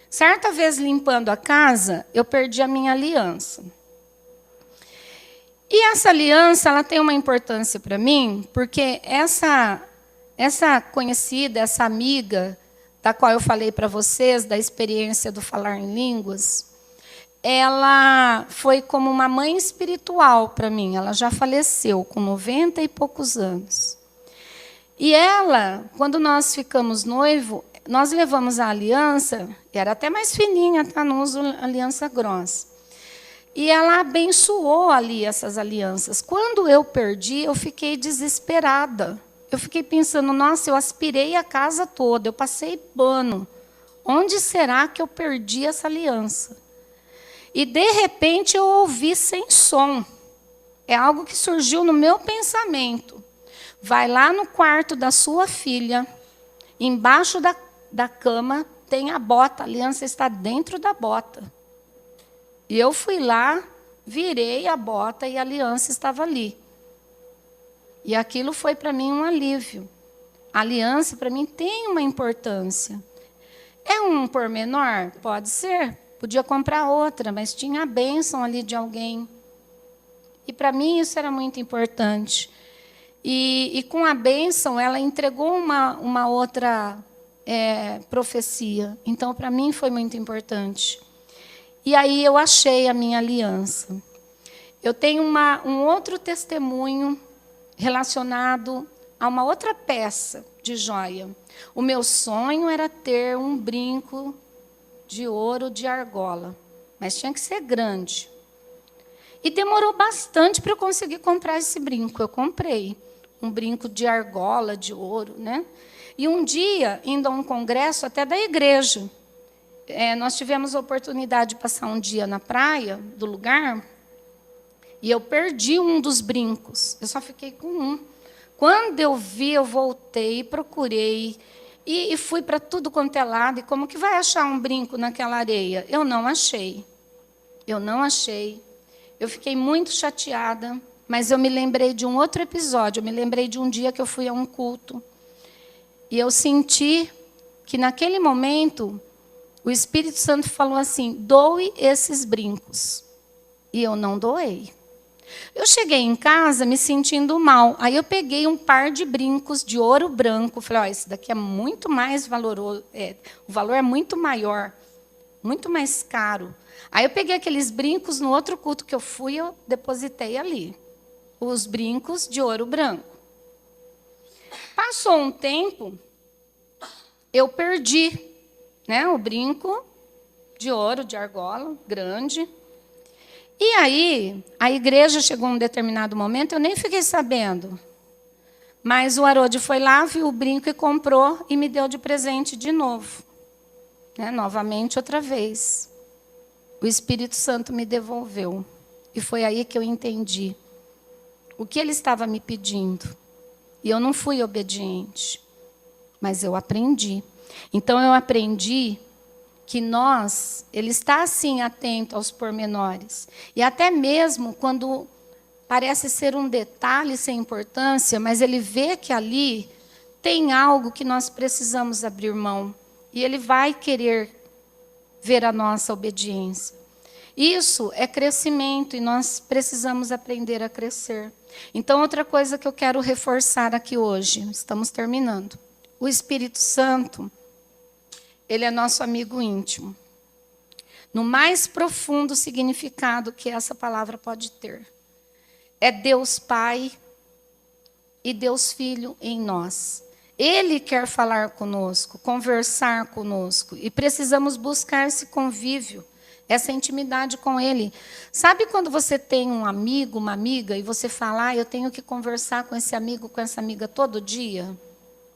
Certa vez, limpando a casa, eu perdi a minha aliança. E essa aliança, ela tem uma importância para mim, porque essa conhecida, essa amiga, da qual eu falei para vocês, da experiência do falar em línguas, ela foi como uma mãe espiritual para mim. Ela já faleceu com 90 e poucos anos. E ela, quando nós ficamos noivo, nós levamos a aliança, era até mais fininha, tá? Não uso aliança grossa. E ela abençoou ali essas alianças. Quando eu perdi, eu fiquei desesperada. Eu fiquei pensando, nossa, eu aspirei a casa toda, eu passei pano. Onde será que eu perdi essa aliança? E, de repente, eu ouvi sem som. É algo que surgiu no meu pensamento. Vai lá no quarto da sua filha, embaixo da cama, tem a bota, a aliança está dentro da bota. E eu fui lá, virei a bota e a aliança estava ali. E aquilo foi para mim um alívio. A aliança, para mim, tem uma importância. É um pormenor? Pode ser. Podia comprar outra, mas tinha a bênção ali de alguém. E para mim isso era muito importante. E com a bênção, ela entregou uma outra profecia. Então, para mim, foi muito importante. E aí eu achei a minha aliança. Eu tenho um outro testemunho relacionado a uma outra peça de joia. O meu sonho era ter um brinco de ouro de argola, mas tinha que ser grande. E demorou bastante para eu conseguir comprar esse brinco. Eu comprei um brinco de argola, de ouro, né? E um dia, indo a um congresso até da igreja, nós tivemos a oportunidade de passar um dia na praia do lugar, e eu perdi um dos brincos. Eu só fiquei com um. Quando eu vi, eu voltei, procurei, e fui para tudo quanto é lado. E como que vai achar um brinco naquela areia? Eu não achei. Eu não achei. Eu fiquei muito chateada, mas eu me lembrei de um outro episódio. Eu me lembrei de um dia que eu fui a um culto. E eu senti que, naquele momento, o Espírito Santo falou assim, doe esses brincos. E eu não doei. Eu cheguei em casa me sentindo mal. Aí eu peguei um par de brincos de ouro branco. Falei, esse daqui é muito mais valoroso. O valor é muito maior, muito mais caro. Aí eu peguei aqueles brincos, no outro culto que eu fui, eu depositei ali. Os brincos de ouro branco. Passou um tempo, eu perdi, né, o brinco de ouro, de argola, grande. E aí, a igreja chegou a um determinado momento, eu nem fiquei sabendo. Mas o Haroldo foi lá, viu o brinco e comprou e me deu de presente de novo. Né, novamente, outra vez. O Espírito Santo me devolveu. E foi aí que eu entendi o que ele estava me pedindo. E eu não fui obediente, mas eu aprendi. Então, eu aprendi que ele está, assim, atento aos pormenores. E até mesmo quando parece ser um detalhe sem importância, mas ele vê que ali tem algo que nós precisamos abrir mão. E ele vai querer ver a nossa obediência. Isso é crescimento e nós precisamos aprender a crescer. Então, outra coisa que eu quero reforçar aqui hoje, estamos terminando. O Espírito Santo, ele é nosso amigo íntimo. No mais profundo significado que essa palavra pode ter. É Deus Pai e Deus Filho em nós. Ele quer falar conosco, conversar conosco, e precisamos buscar esse convívio, essa intimidade com Ele. Sabe quando você tem um amigo, uma amiga, e você fala, eu tenho que conversar com esse amigo, com essa amiga todo dia?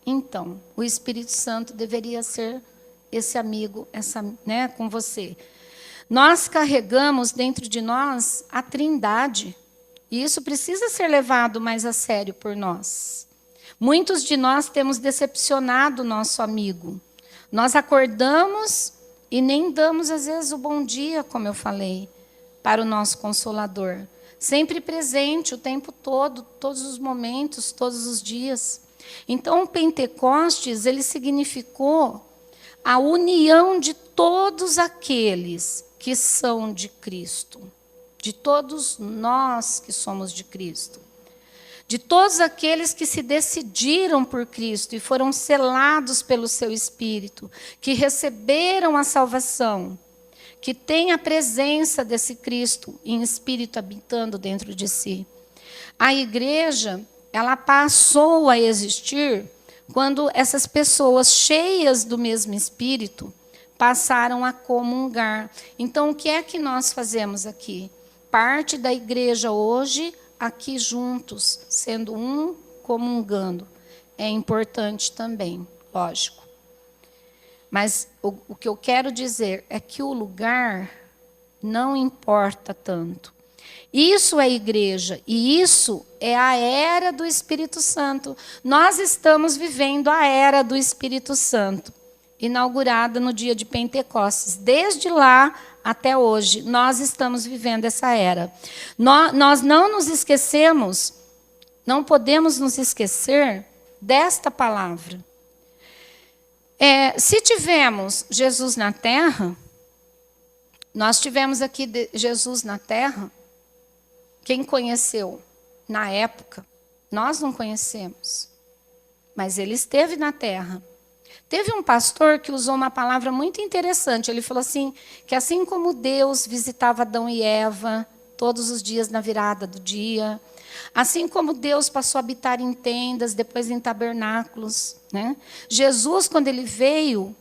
Então, o Espírito Santo deveria ser esse amigo, com você. Nós carregamos dentro de nós a Trindade, e isso precisa ser levado mais a sério por nós. Muitos de nós temos decepcionado o nosso amigo. Nós acordamos e nem damos, às vezes, o bom dia, como eu falei, para o nosso Consolador. Sempre presente o tempo todo, todos os momentos, todos os dias. Então, o Pentecostes, ele significou a união de todos aqueles que são de Cristo. De todos nós que somos de Cristo. De todos aqueles que se decidiram por Cristo e foram selados pelo seu Espírito, que receberam a salvação, que têm a presença desse Cristo em Espírito habitando dentro de si. A igreja, ela passou a existir quando essas pessoas cheias do mesmo Espírito passaram a comungar. Então, o que é que nós fazemos aqui? Parte da igreja hoje aqui juntos, sendo um, comungando. É importante também, lógico. Mas o que eu quero dizer é que o lugar não importa tanto. Isso é igreja, e isso é a era do Espírito Santo. Nós estamos vivendo a era do Espírito Santo, inaugurada no dia de Pentecostes. Desde lá até hoje, nós estamos vivendo essa era. Nós não nos esquecemos, não podemos nos esquecer desta palavra. Se tivemos Jesus na terra, nós tivemos aqui Jesus na terra, quem conheceu na época, nós não conhecemos, mas ele esteve na terra. Teve um pastor que usou uma palavra muito interessante. Ele falou assim, que assim como Deus visitava Adão e Eva todos os dias na virada do dia, assim como Deus passou a habitar em tendas, depois em tabernáculos, né? Jesus, quando ele veio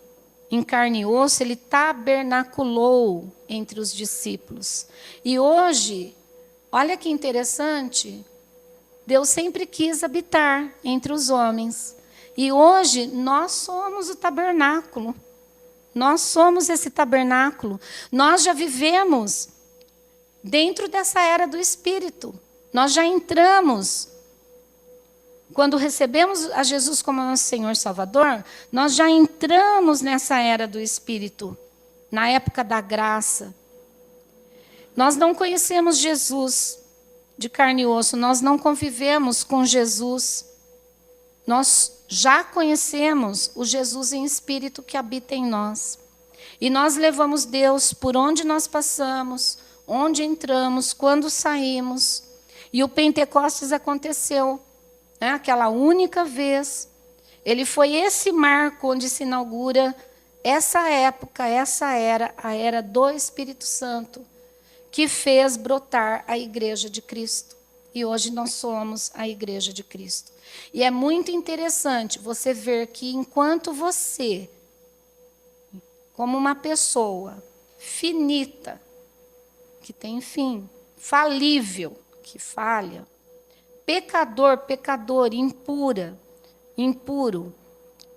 em carne e osso, ele tabernaculou entre os discípulos. E hoje, olha que interessante, Deus sempre quis habitar entre os homens. E hoje nós somos o tabernáculo. Nós somos esse tabernáculo. Nós já vivemos dentro dessa era do Espírito. Nós já entramos. Quando recebemos a Jesus como nosso Senhor e Salvador, nós já entramos nessa era do Espírito, na época da graça. Nós não conhecemos Jesus de carne e osso, nós não convivemos com Jesus. Nós já conhecemos o Jesus em espírito que habita em nós. E nós levamos Deus por onde nós passamos, onde entramos, quando saímos. E o Pentecostes aconteceu, né? Aquela única vez. Ele foi esse marco onde se inaugura essa época, essa era, a era do Espírito Santo, que fez brotar a igreja de Cristo. E hoje nós somos a igreja de Cristo. E é muito interessante você ver que enquanto você, como uma pessoa finita, que tem fim, falível, que falha, pecador, impuro,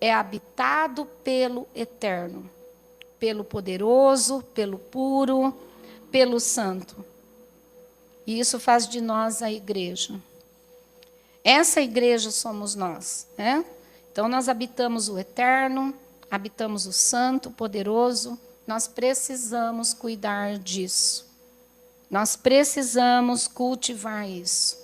é habitado pelo Eterno, pelo Poderoso, pelo Puro, pelo Santo. E isso faz de nós a igreja. Essa igreja somos nós, né? Então, nós habitamos o Eterno, habitamos o Santo, Poderoso. Nós precisamos cuidar disso. Nós precisamos cultivar isso.